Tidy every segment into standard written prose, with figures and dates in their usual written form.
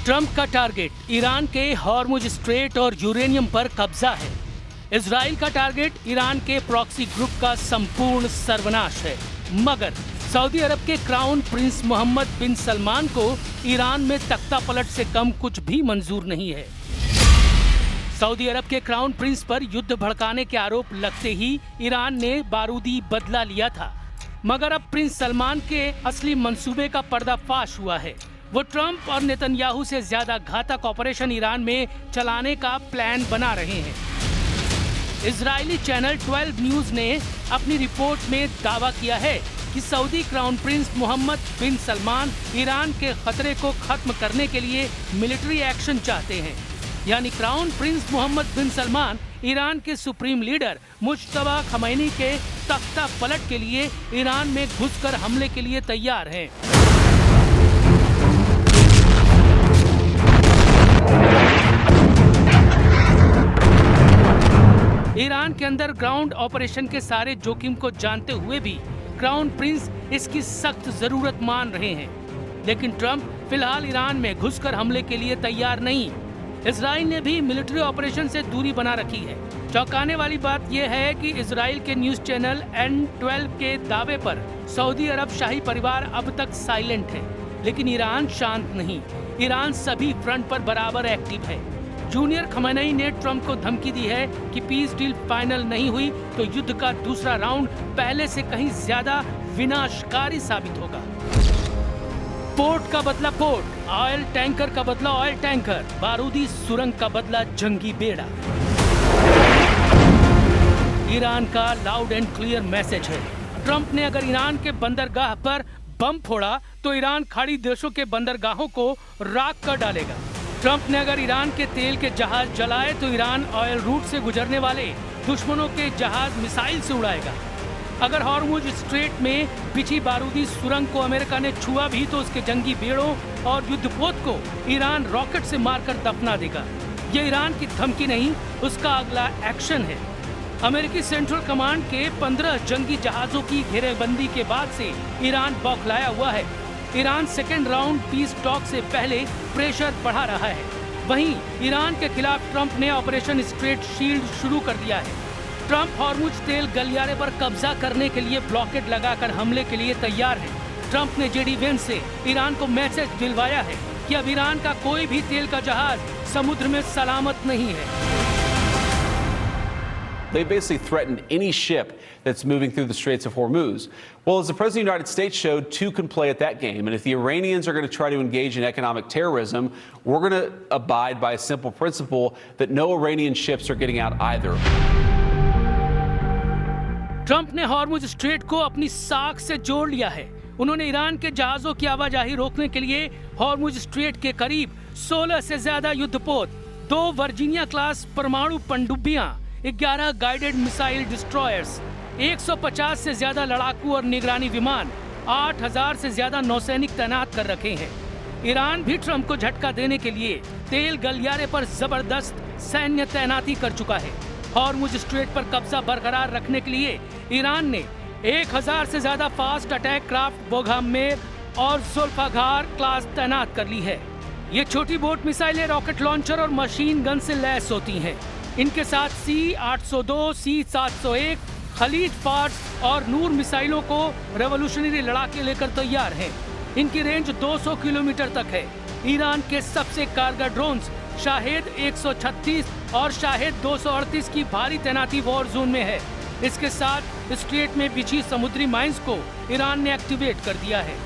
Trump का target Iran के Hormuz strait और यूरेनियम पर कब्जा है। इजराइल का टारगेट ईरान के प्रॉक्सी ग्रुप का संपूर्ण सर्वनाश है। मगर सऊदी अरब के क्राउन प्रिंस मोहम्मद बिन सलमान को ईरान में तख्ता पलट से कम कुछ भी मंजूर नहीं है। सऊदी अरब के क्राउन प्रिंस पर युद्ध भड़काने के आरोप लगते ही ईरान ने बारूदी बदला लिया था। मगर अब प्रिंस सलमान के असली मंसूबे का पर्दाफाश हुआ है। वो ट्रंप और नेतन्याहू से ज्यादा घातक ऑपरेशन ईरान में चलाने का प्लान बना रहे हैं। इजरायली चैनल 12 न्यूज ने अपनी रिपोर्ट में दावा किया है कि सऊदी क्राउन प्रिंस मोहम्मद बिन सलमान ईरान के खतरे को खत्म करने के लिए मिलिट्री एक्शन चाहते हैं। यानी क्राउन प्रिंस मोहम्मद बिन सलमान ईरान के सुप्रीम लीडर मुज्तबा खमैनी के तख्ता पलट के लिए ईरान में घुसकर हमले के लिए तैयार हैं। ईरान के अंदर ग्राउंड ऑपरेशन के सारे जोखिम को जानते हुए भी क्राउन प्रिंस इसकी सख्त जरूरत मान रहे हैं। लेकिन ट्रंप फिलहाल ईरान में घुसकर हमले के लिए तैयार नहीं। इजराइल ने भी मिलिट्री ऑपरेशन से दूरी बना रखी है। चौंकाने वाली बात यह है कि इजराइल के न्यूज चैनल N12 के दावे पर सऊदी अरब शाही परिवार अब तक साइलेंट है, लेकिन ईरान शांत नहीं। ईरान सभी फ्रंट पर बराबर एक्टिव है। जूनियर खमेनी ने ट्रंप को धमकी दी है कि पीस डील फाइनल नहीं हुई तो युद्ध का दूसरा राउंड पहले से कहीं ज्यादा विनाशकारी साबित होगा। पोर्ट का बदला पोर्ट, ऑयल टैंकर का बदला ऑयल टैंकर, बारूदी सुरंग का बदला जंगी बेड़ा। ईरान का लाउड एंड क्लियर मैसेज है। ट्रंप ने अगर ईरान के बंदरगाह पर बम फोड़ा तो ईरान खाड़ी देशों के बंदरगाहों को राख कर डालेगा। ट्रंप ने अगर ईरान के तेल के जहाज जलाए तो ईरान ऑयल रूट से गुजरने वाले दुश्मनों के जहाज मिसाइल से उड़ाएगा। अगर हॉर्मुज स्ट्रेट में बिछी बारूदी सुरंग को अमेरिका ने छुआ भी तो उसके जंगी बेड़ों और युद्धपोत को ईरान रॉकेट से मारकर दफना देगा। ये ईरान की धमकी नहीं, उसका अगला एक्शन है। अमेरिकी सेंट्रल कमांड के 15 जंगी जहाजों की घेरेबंदी के बाद से ईरान बौखलाया हुआ है। Iran second round piece talk से पहले प्रेशर बढ़ा रहा है। वहीं ईरान के खिलाफ ट्रंप ने ऑपरेशन स्ट्रेट शील्ड शुरू कर दिया है। ट्रंप हॉर्मुज तेल गलियारे पर कब्जा करने के लिए ब्लॉकेड लगाकर हमले के लिए तैयार है। ट्रंप ने जेडी वेंस से ईरान को मैसेज दिलवाया है कि अब ईरान का कोई भी तेल का जहाज समुद्र में सलामत नहीं है। They basically threatened any ship that's moving through the Straits of Hormuz. Well, as the President of the United States showed, two can play at that game. And if the Iranians are going to try to engage in economic terrorism, we're going to abide by a simple principle that no Iranian ships are getting out either. Trump ने Hormuz strait को अपनी साख से जोड़ लिया है। उन्होंने Iran के जहाजों की आवाजाही रोकने के लिए हॉर्मुज स्ट्रेट के करीब 16 से ज्यादा युद्धपोत, 2 वर्जीनिया क्लास परमाणु पनडुब्बियां, 11 गाइडेड मिसाइल डिस्ट्रॉयर्स, 150 से ज्यादा लड़ाकू और निगरानी विमान, 8000 से ज्यादा नौसैनिक तैनात कर रखे हैं। ईरान भी ट्रंप को झटका देने के लिए तेल गलियारे पर जबरदस्त सैन्य तैनाती कर चुका है। हॉर्मुज स्ट्रेट पर कब्जा बरकरार रखने के लिए ईरान ने 1000 से ज्यादा फास्ट अटैक क्राफ्ट बोगहमेर और जुल्फाकार क्लास तैनात कर ली है। ये छोटी बोट मिसाइलें रॉकेट लॉन्चर और मशीन गन से लैस होती हैं। इनके साथ C-802, C-701, खलीज फार्स और नूर मिसाइलों को रेवोल्यूशनरी लड़ाके लेकर तैयार हैं। इनकी रेंज 200 किलोमीटर तक है। ईरान के सबसे कारगर ड्रोन्स शाहेद 136 और शाहेद 238 की भारी तैनाती वॉर जोन में है। इसके साथ स्ट्रेट में बिछी समुद्री माइंस को ईरान ने एक्टिवेट कर दिया है।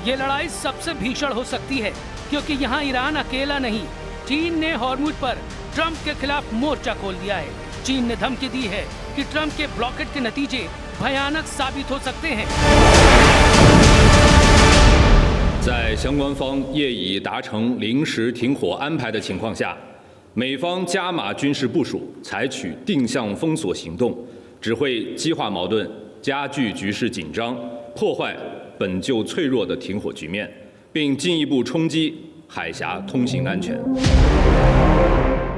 ये लड़ाई सबसे भीषण हो सकती है क्योंकि यहाँ ईरान अकेला नहीं, चीन ने हॉर्मुज पर ट्रंप के खिलाफ मोर्चा खोल दिया है। चीन ने धमकी दी है कि ट्रंप के ब्लॉकेट के नतीजे भयानक साबित हो सकते हैं। 在相关方业已达成临时停火安排的情况下，美方加码军事部署，采取定向封锁行动，只会激化矛盾，加剧局势紧张，破坏本就脆弱的停火局面，并进一步冲击海峡通行安全。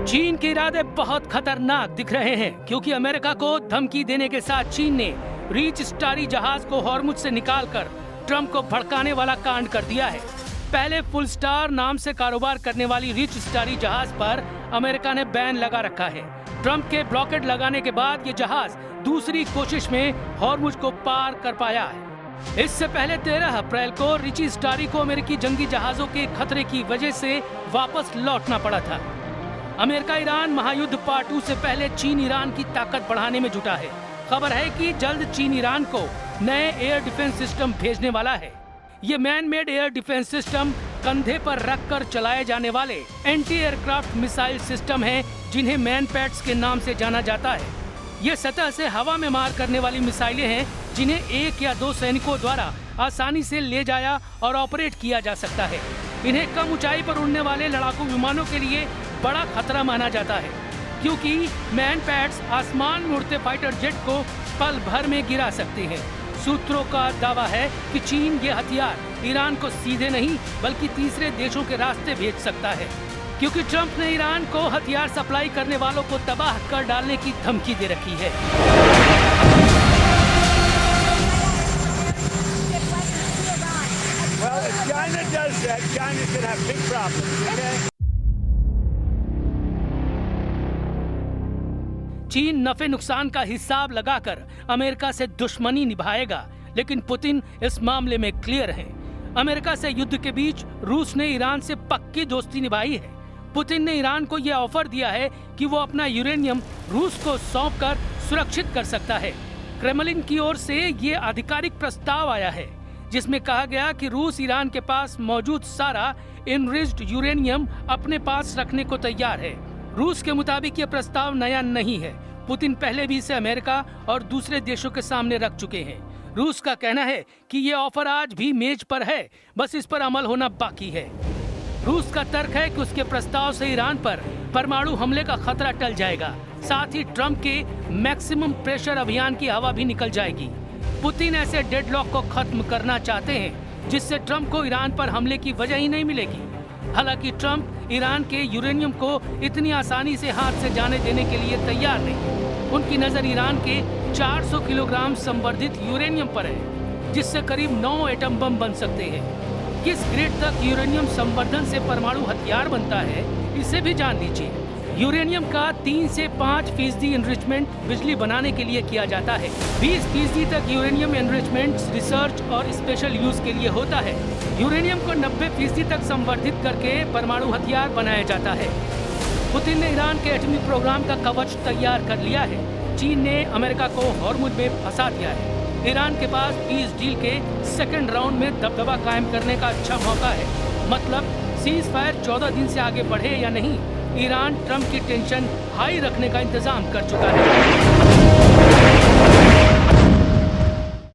चीन के इरादे बहुत खतरनाक दिख रहे हैं क्योंकि अमेरिका को धमकी देने के साथ चीन ने रीच स्टारी जहाज को हॉर्मुज से निकालकर ट्रंप को भड़काने वाला कांड कर दिया है। पहले फुल स्टार नाम से कारोबार करने वाली रिच स्टारी जहाज पर अमेरिका ने बैन लगा रखा है। ट्रंप के ब्लॉकेड लगाने के बाद ये जहाज दूसरी कोशिश में हॉर्मुज को पार कर पाया है। इससे पहले 13 अप्रैल को रिची स्टारी को अमेरिकी जंगी जहाजों के खतरे की वजह से वापस लौटना पड़ा था। अमेरिका ईरान महायुद्ध पार्ट 2 से पहले चीन ईरान की ताकत बढ़ाने में जुटा है। खबर है कि जल्द चीन ईरान को नए एयर डिफेंस सिस्टम भेजने वाला है। ये man made air defence system कंधे पर रखकर चलाए जाने वाले एंटी एयरक्राफ्ट मिसाइल सिस्टम हैं, जिन्हें मैन पैड्स के नाम से जाना जाता है। ये सतह से हवा में मार करने वाली मिसाइलें हैं, जिन्हें 1 या 2 सैनिकों द्वारा आसानी से ले जाया और ऑपरेट किया जा सकता है। इन्हें कम ऊंचाई पर उड़ने वाले लड़ाकू विमानों के लिए बड़ा खतरा माना जाता है, क्योंकि मैन पैड्स आसमान में उड़ते फाइटर जेट को पल भर में गिरा सकते हैं। सूत्रों का दावा है कि चीन ये हथियार ईरान को सीधे नहीं बल्कि तीसरे देशों के रास्ते भेज सकता है, क्योंकि ट्रंप ने ईरान को हथियार सप्लाई करने वालों को तबाह कर डालने की धमकी दे रखी है। Well, if China does that, China's going to have big problems, okay? चीन नफे नुकसान का हिसाब लगाकर अमेरिका से दुश्मनी निभाएगा, लेकिन पुतिन इस मामले में क्लियर हैं। अमेरिका से युद्ध के बीच रूस ने ईरान से पक्की दोस्ती निभाई है। पुतिन ने ईरान को यह ऑफर दिया है कि वो अपना यूरेनियम रूस को सौंपकर सुरक्षित कर सकता है। क्रेमलिन की ओर से ये आधिकारिक प्रस्ताव आया है, जिसमें कहा गया कि रूस ईरान के पास मौजूद सारा एनरिच्ड यूरेनियम अपने पास रखने को तैयार है। रूस के मुताबिक ये प्रस्ताव नया नहीं है। पुतिन पहले भी इसे अमेरिका और दूसरे देशों के सामने रख चुके हैं। रूस का कहना है कि ये ऑफर आज भी मेज पर है, बस इस पर अमल होना बाकी है। रूस का तर्क है कि उसके प्रस्ताव से ईरान पर परमाणु हमले का खतरा टल जाएगा, साथ ही ट्रंप के मैक्सिमम प्रेशर अभियान की हवा भी निकल जाएगी। पुतिन ऐसे डेडलॉक को खत्म करना चाहते हैं, जिससे ट्रंप को ईरान पर हमले की वजह ही नहीं मिलेगी। हालांकि ट्रंप ईरान के यूरेनियम को इतनी आसानी से हाथ से जाने देने के लिए तैयार नहीं। उनकी नजर ईरान के 400 किलोग्राम संवर्धित यूरेनियम पर है, जिससे करीब 9 एटम बम बन सकते हैं। किस ग्रेड तक यूरेनियम संवर्धन से परमाणु हथियार बनता है, इसे भी जान लीजिए। यूरेनियम का 3 से 5% एनरिचमेंट बिजली बनाने के लिए किया जाता है। 20% तक यूरेनियम एनरिचमेंट रिसर्च और स्पेशल यूज के लिए होता है। यूरेनियम को 90% तक संवर्धित करके परमाणु हथियार बनाया जाता है। पुतिन ने ईरान के एटमी प्रोग्राम का कवच तैयार कर लिया है। चीन ने अमेरिका को हॉर्मुज में फंसा दिया है। ईरान के पास पीस डील के सेकेंड राउंड में दबदबा कायम करने का अच्छा मौका है। मतलब सीज फायर 14 दिन से आगे बढ़े या नहीं, ईरान ट्रंप की टेंशन हाई रखने का इंतजाम कर चुका है।